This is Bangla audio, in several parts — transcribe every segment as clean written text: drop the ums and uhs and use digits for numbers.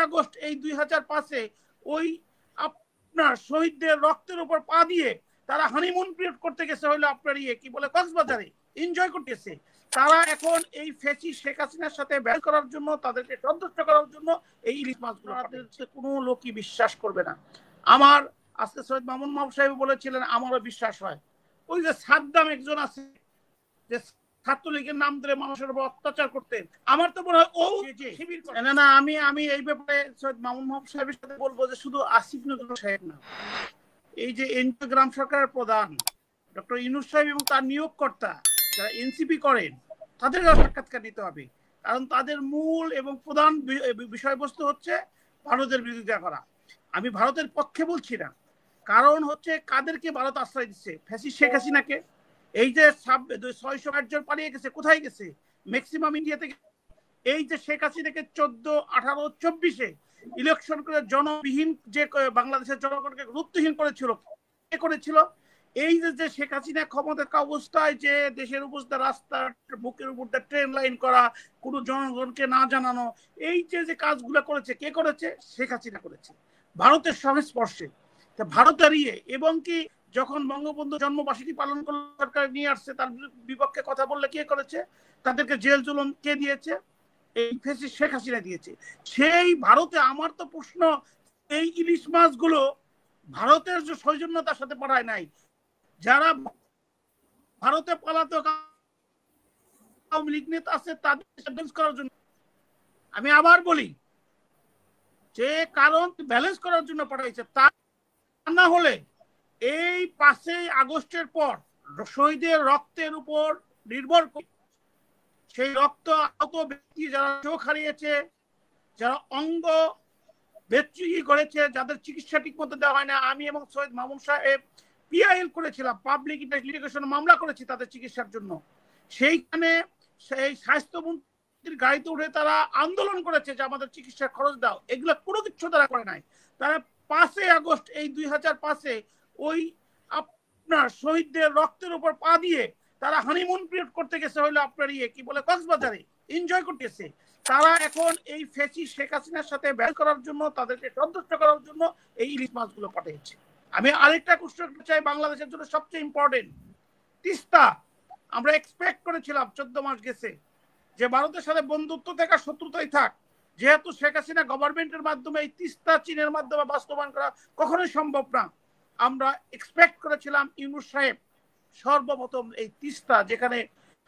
আগস্ট এই 2005-এ ওই আপনার শহীদদের রক্তের উপর পা দিয়ে তারা হানিমুন পিরিয়ড করতে গেছে হলো আপনার কি বলে কক্সবাজারে এনজয় করতেছে। তারা এখন এই ফেসি শেখ হাসিনার সাথে ব্যয় করার জন্য, তাদেরকে সন্তুষ্ট করার জন্য এই ইলিশ মাছগুলো কোনো লোকই বিশ্বাস করবে না। আমার আজকে সৈয়দ মামুন মাহবুব সাহেব বলেছিলেন, আমারও বিশ্বাস হয়। ওই যে সাদ্দাম একজন আছে যে ছাত্রলীগের নাম ধরে মানুষের উপর অত্যাচার করতেন, আমার তো মনে হয় ও শিবির না। না, আমি এই ব্যাপারে সৈয়দ মামুন মাহবুব সাহেবের সাথে বলবো যে শুধু আসিফ নজরুল সাহেব না, এই যে এনজিও গ্রাম সরকারের প্রধান ডক্টর ইউনূস সাহেব এবং তার নিয়োগকর্তা যারা এনসিপি করেন, তাদেরও সাক্ষাৎকার নিতে হবে। কারণ তাদের মূল এবং প্রধান বিষয়বস্তু হচ্ছে ভারতের বিরোধিতা করা। আমি ভারতের পক্ষে বলছি না, কারণ হচ্ছে কাদেরকে ভারত আশ্রয় দিচ্ছে? ফ্যাসিস্ট শেখ হাসিনাকে। এই যে 660 জন পালিয়ে গেছে, কোথায় গেছে? ম্যাক্সিমাম ইন্ডিয়া থেকে। এই যে শেখ হাসিনাকে 14, 18, 24-এ ইলেকশন করে জনবিহীন যে বাংলাদেশের জনগণকে গুরুত্বহীন করেছিল, কে করেছিল? এই যে শেখ হাসিনা ক্ষমতা থাকা অবস্থায় যে দেশের উপর রাস্তার বুকের উপর ট্রেন লাইন করা, কোনো জনগণকে না জানানো, এই যে কাজগুলো করেছে, কে করেছে? শেখ হাসিনা করেছে, ভারতের সংস্পর্শে। ভারত দাঁড়িয়ে এবং কি যখন বঙ্গবন্ধু জন্মবার্ষিকী পালন করে সরকার নিয়ে আসছে, তার বিপক্ষে কথা বললে কে করেছে? তাদেরকে জেল জুলুম কে দিয়েছে? এই ফ্যাসিস্ট শেখ হাসিনা দিয়েছে। সেই ভারতে আমার তো প্রশ্ন, এই ইলিশ মাছগুলো ভারতের যে সৌজন্যতার সাথে পাঠায় নাই, যারা ভারতে পলাতক আওয়ামী লীগ নেতা আছে তাদের করার জন্য। আমি আবার বলি যে কারণ ব্যালেন্স করার জন্য পাঠাইছে, তা না হলে এই 5 আগস্টের পর শহীদের রক্তের উপর নির্ভর করে সেই রক্ত আহত ব্যক্তি যারা চোখ হারিয়েছে, যারা অঙ্গ বেচুরি করেছে, যাদের চিকিৎসা ঠিক মতো দেওয়া হয় না। আমি এবং সৈয়দ মামুন সাহেব পিআইএল করেছিলাম, পাবলিক ইন্টারেস্ট মামলা করেছি তাদের চিকিৎসার জন্য। সেইখানে সেই স্বাস্থ্যমন্ত্রীর গাড়িতে উঠে তারা আন্দোলন করেছে যে আমাদের চিকিৎসার খরচ দাও। এগুলো কোনো কিছু তারা করে নাই। তারা 5 আগস্ট এই 2005-এ ওই আপনার শহীদদের রক্তের উপর পা দিয়ে তারা হানিমুন পিরিয়ড করতে গেছে হলো আপনার কি বলে কক্সবাজারে এনজয় করতেছে। তারা এখন এই ফেসি শেখ হাসিনার সাথে ব্যয় করার জন্য, তাদেরকে সন্তুষ্ট করার জন্য এই ইলিশ মাছগুলো পাঠিয়েছে। আমি আরেকটা কোশ্চেন চাই, বাংলাদেশের জন্য সবচেয়ে ইম্পর্টেন্ট তিস্তা। আমরা এক্সপেক্ট করেছিলাম 14 মাস গেছে যে ভারতের সাথে বন্ধুত্ব থেকে শত্রুতাই থাক, যেহেতু শেখ হাসিনা গভর্নমেন্টের মাধ্যমে এই তিস্তা চীনের মাধ্যমে বাস্তবায়ন করা কখনোই সম্ভব না। আমরা এক্সপেক্ট করেছিলাম ইউনূস সাহেব সর্বপ্রথম এই তিস্তা, যেখানে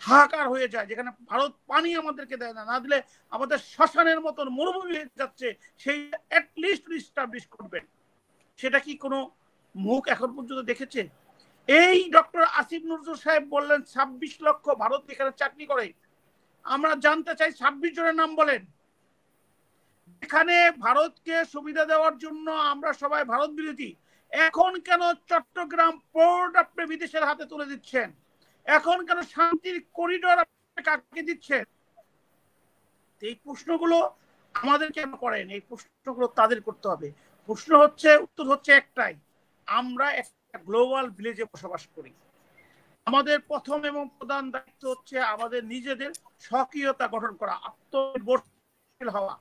হাহাকার হয়ে যায়, যেখানে ভারত পানি আমাদেরকে দেয় না, না দিলে আমাদের শ্মশানের মতন মরুভূমি হয়ে যাচ্ছে, সেই অ্যাটলিস্ট রিস্টাবলিশ করবেন। সেটা কি কোনো মুখ এখন পর্যন্ত দেখেছে? এই ডক্টর আসিফ নজরুল সাহেব বললেন 26 লক্ষ ভারত এখানে চাকরি করে। আমরা জানতে চাই 26 জনের নাম বলেন। এখানে ভারতকে সুবিধা দেওয়ার জন্য আমরা সবাই ভারত বিরোধী, এখন কেন চট্টগ্রাম পোর্ট আপনি বিদেশের হাতে তুলে দিচ্ছেন? এখন কেন শান্তির করিডোর আপনি কাকে দিচ্ছেন? এই প্রশ্নগুলো আমাদের কেন করেন? এই প্রশ্নগুলো তাদের করতে হবে। প্রশ্ন হচ্ছে, উত্তর হচ্ছে একটাই, আমরা একটা গ্লোবাল ভিলেজে বসবাস করি। আমাদের প্রথম এবং প্রধান দায়িত্ব হচ্ছে আমাদের নিজেদের স্বকীয়তা গঠন করা, আত্মনির্ভরশীল হওয়া।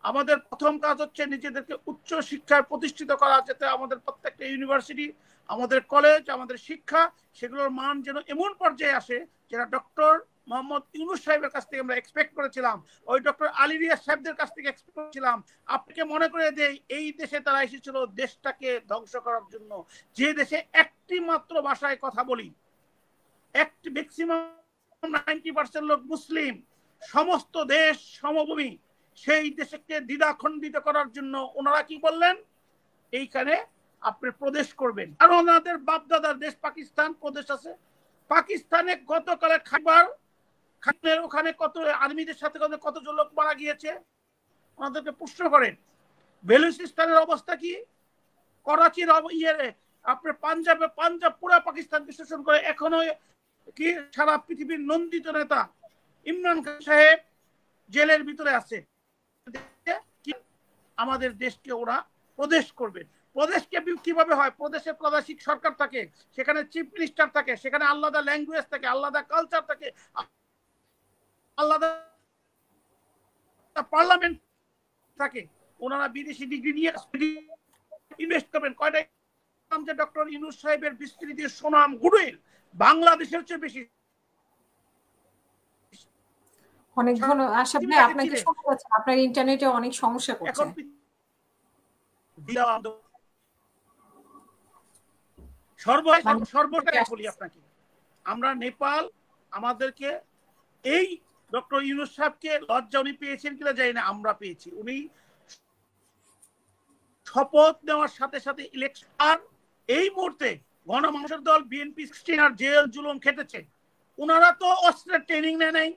আমাদের প্রথম কাজ হচ্ছে নিজেদেরকে উচ্চ শিক্ষায় প্রতিষ্ঠিত করা, যাতে আমাদের প্রত্যেকটা ইউনিভার্সিটি, আমাদের কলেজ, আমাদের শিক্ষা, সেগুলোর মান যেন এমন পর্যায়ে আসে যেটা ডক্টর মোহাম্মদ ইউনূস সাহেবের কাছ থেকে আমরা এক্সপেক্ট করেছিলাম, ওই ডক্টর আলী রিয়াজ সাহেবদের কাছ থেকে এক্সপেক্ট করেছিলাম। আপনাকে মনে করে দেই, এই দেশে তারা এসেছিল দেশটাকে ধ্বংস করার জন্য। যে দেশে একটি মাত্র ভাষায় কথা বলি, একটি ম্যাক্সিমাম 90% লোক মুসলিম, সমস্ত দেশ সমভূমি, সেই দেশকে দ্বিধাখণ্ডিত করার জন্য ওনারা কি বললেন, এইখানে আপনি প্রদেশ করবেন। আর ওনাদের বাপদাদার দেশ পাকিস্তান প্রদেশ আছে। পাকিস্তানে গতকালে খাইবার ওখানে কত আর্মিদের সাথে কতজন লোক মারা গিয়েছে, ওনাদেরকে প্রশ্ন করেন। বেলুচিস্তানের অবস্থা কি? করাচির আপনার পাঞ্জাব পুরা পাকিস্তানকে শোষণ করে এখনো কি সারা পৃথিবীর নন্দিত নেতা ইমরান খান সাহেব জেলের ভিতরে আছে। আমাদের দেশকে ওরা প্রদেশ করবে। প্রদেশকে কিভাবে হয়? প্রদেশে প্রাদেশিক সরকার থাকে, সেখানে চিফ মিনিস্টার থাকে, সেখানে আলাদা ল্যাঙ্গুয়েজ থাকে, আলাদা কালচার থাকে, আলাদা পার্লামেন্ট থাকে, ওনারা বিদেশি ডিগ্রি নিয়ে ইনভেস্ট করবেন। কয়টা নাম যে ডক্টর ইউনূস সাহেবের বিস্তৃতি সুনাম গুডউইল বাংলাদেশের চেয়ে বেশি। অনেক ধন্যবাদ আশরাফ ভাই, আপনাকে শোনা যাচ্ছে, আপনার ইন্টারনেটে অনেক সমস্যা করছে। এখন সর্বশেষ বলি আপনাকে, আমরা নেপাল আমাদেরকে এই ডক্টর ইউনূস সাহেবকে লজ্জা উনি পেয়েছেন কিনা জানি না, আমরা পেয়েছি। উনি শপথ নেওয়ার সাথে সাথে ইলেকশন, আর এই মুহূর্তে গণমানুষের দল বিএনপি 16 আর জেল জুলুম খেটেছে। ওনারা তো অস্ত্রের ট্রেনিং নেয় নাই,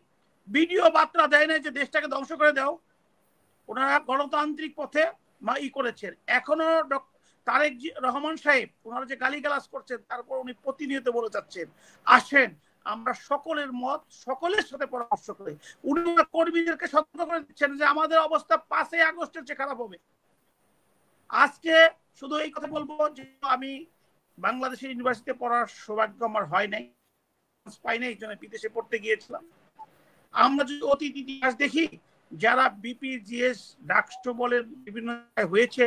ভিডিও বার্তা দেয় নাই যে দেশটাকে ধ্বংস করে দাও। ওনারা গণতান্ত্রিক পথে করেছেন। এখনো তারেক রহমান সাহেব ওনারা যে গালিগালাজ করছেন, তারপর উনি প্রতিনিয়ত বলে যাচ্ছেন আসেন আমরা সকলের মত সকলের সাথে পরামর্শ করি। উনি কর্মীদেরকে সতর্ক করে দিচ্ছেন যে আমাদের অবস্থা 5 আগস্টের চেয়ে খারাপ হবে। আজকে শুধু এই কথা বলবো যে আমি বাংলাদেশের ইউনিভার্সিটিতে পড়ার সৌভাগ্য আমার হয় নাই, পাই নাই, এই জন্য বিদেশে পড়তে গিয়েছিলাম। আমরা যদি অতীত ইতিহাস দেখি, যারা বিপিজিএস ডাকসু বলেন বিভিন্ন হয়েছে,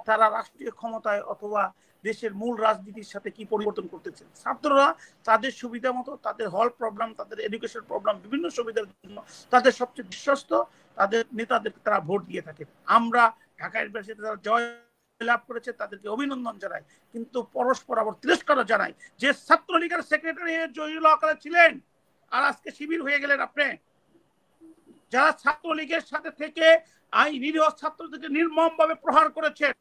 তারা রাষ্ট্রীয় ক্ষমতায় অথবা দেশের মূল রাজনীতির সাথে কি পরিবর্তন করতেছে? ছাত্ররা তাদের সুবিধা মতো, তাদের হল প্রবলেম, তাদের এডুকেশন প্রবলেম, বিভিন্ন সুবিধার জন্য তাদের সবচেয়ে বিশ্বস্ত তাদের নেতাদের তারা ভোট দিয়ে থাকে। আমরা ঢাকা ইউনিভার্সিটিতে যারা জয় লাভ করেছে তাদেরকে অভিনন্দন জানাই, কিন্তু পরস্পর আবার তিরস্কার জানাই যে ছাত্রলীগের সেক্রেটারি জহিরুল হক ছিলেন আর আজকে শিবির হয়ে গেলেন আপনি। যারা ছাত্রলীগের সাথে থেকে নিরীহ ছাত্রদেরকে নির্মমভাবে প্রহার করেছেন,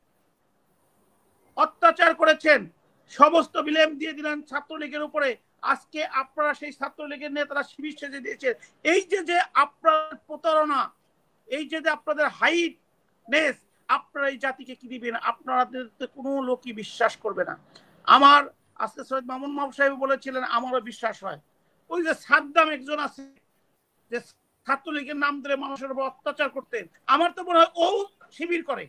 অত্যাচার করেছেন, সমস্ত বিলেম দিয়ে দিলেন ছাত্রলীগের উপরে। আজকে আপনারা সেই ছাত্রলীগের নেতারা শিবির সেজে দিয়েছেন। এই যে আপনার প্রতারণা, এই যে আপনাদের হাইটনেস, আপনারা এই জাতিকে কি দিবেন? আপনাদের কোনো লোকই বিশ্বাস করবে না। আমার আজকে সৈয়দ মামুন মাহবুব সাহেব বলেছিলেন, আমারও বিশ্বাস হয়। ওই যে সাদ্দাম একজন আছে যে ছাত্রলীগের নাম ধরে মানুষের উপর অত্যাচার করতেন, আমার তো মনে হয় ও শিবির করে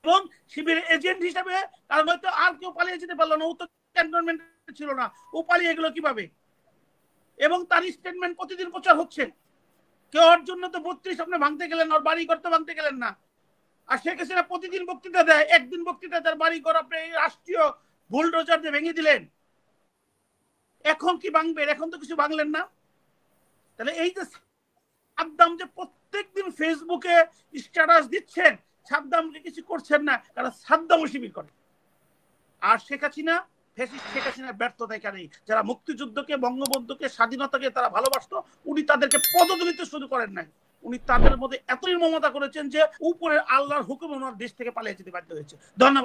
এবং শিবিরের এজেন্ট হিসাবে, কারণ হয়তো আর কেউ পালিয়ে যেতে পারলো না, ও তো ক্যান্টনমেন্টে ছিল না, ও পালিয়ে গেল কিভাবে? এবং তার স্টেটমেন্ট প্রতিদিন প্রচার হচ্ছে। কেউ ওর জন্য তো 32 আপনি ভাঙতে গেলেন, ওর বাড়ি ঘর তো ভাঙতে গেলেন না। আর শেখ হাসিনা প্রতিদিন বক্তৃতা দেয়, একদিন বক্তৃতা তার বাড়ি ঘর আপনি রাষ্ট্রীয় বুলডোজার দিয়ে ভেঙে দিলেন। এখন কি ভাঙবেন? এখন তো কিছু ভাঙলেন না। তাহলে এই যে সাদ্দাম যে প্রত্যেকদিন ফেসবুকে স্ট্যাটাস দিচ্ছেন, সাদ্দামকে কিছু করছেন না, কারণ সাদ্দামও শিবির করে। আর শেখ হাসিনা, শেখ হাসিনার ব্যর্থতা এখানে, যারা মুক্তিযুদ্ধকে, বঙ্গবন্ধুকে, স্বাধীনতাকে তারা ভালোবাসতো, উনি তাদেরকে পদদলিত শুরু করেন নাই, উনি তাদের মধ্যে এত নির্মমতা করেছেন যে উপরের আল্লাহর হুকুমে ওনার দেশ থেকে পালিয়ে যেতে বাধ্য হয়েছে। ধন্যবাদ।